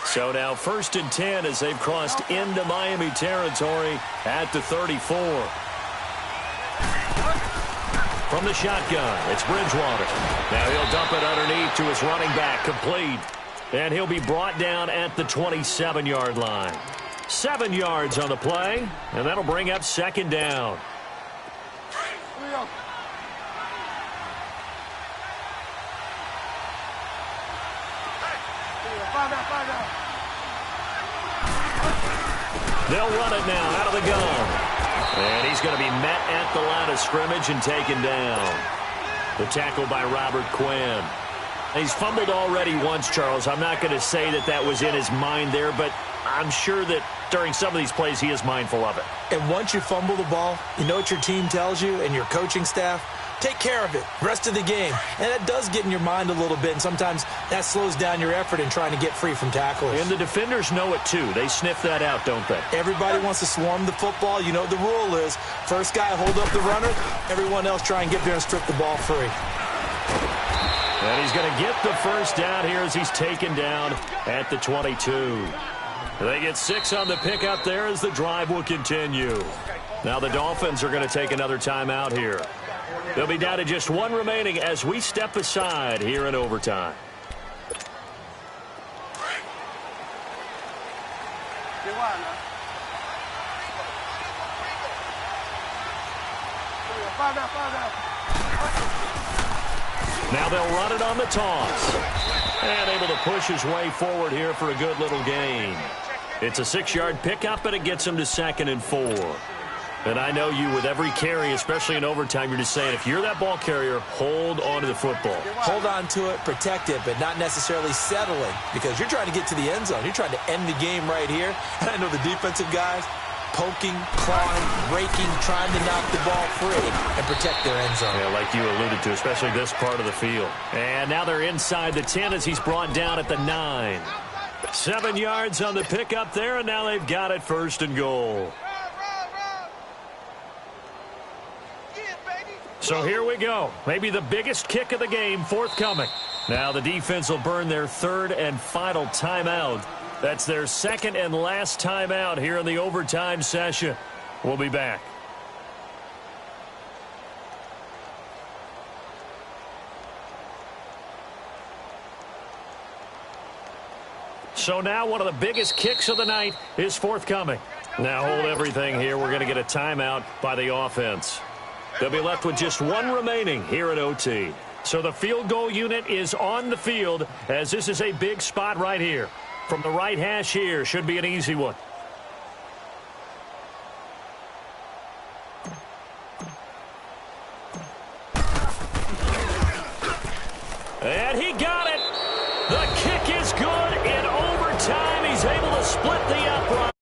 A: So now 1st and 10 as they've crossed into Miami territory at the 34. From the shotgun, it's Bridgewater. Now he'll dump it underneath to his running back, complete. And he'll be brought down at the 27-yard line. 7 yards on the play, and that'll bring up 2nd down. They'll run it now out of the gun. And he's going to be met at the line of scrimmage and taken down. The tackle by Robert Quinn. He's fumbled already once, Charles. I'm not going to say that that was in his mind there, but I'm sure that during some of these plays he is mindful of it.
C: And once you fumble the ball, you know what your team tells you and your coaching staff? Take care of it rest of the game. And that does get in your mind a little bit, and sometimes that slows down your effort in trying to get free from tacklers.
A: And the defenders know it too. They sniff that out, don't they?
C: Everybody wants to swarm the football. You know what the rule is. First guy hold up the runner. Everyone else try and get there and strip the ball free.
A: And he's going to get the first down here as he's taken down at the 22. They get 6 on the pickup there as the drive will continue. Now the Dolphins are going to take another timeout here. They'll be down to just 1 remaining as we step aside here in overtime. Now they'll run it on the toss. And able to push his way forward here for a good little gain. It's a 6-yard pickup, and it gets him to 2nd and 4. And I know you, with every carry, especially in overtime, you're just saying, if you're that ball carrier, hold on to the football.
C: Hold on to it, protect it, but not necessarily settling, because you're trying to get to the end zone. You're trying to end the game right here. And I know the defensive guys poking, clawing, raking, trying to knock the ball free and protect their end zone.
A: Yeah, like you alluded to, especially this part of the field. And now they're inside the 10 as he's brought down at the 9. 7 yards on the pickup there, and now they've got it 1st and goal. So here we go. Maybe the biggest kick of the game forthcoming. Now the defense will burn their 3rd and final timeout. That's their 2nd and last timeout here in the overtime session. We'll be back. So now one of the biggest kicks of the night is forthcoming. Now hold everything here. We're going to get a timeout by the offense. They'll be left with just 1 remaining here at OT. So the field goal unit is on the field, as this is a big spot right here. From the right hash here, should be an easy one. And he got it. The kick is good in overtime. He's able to split the upright.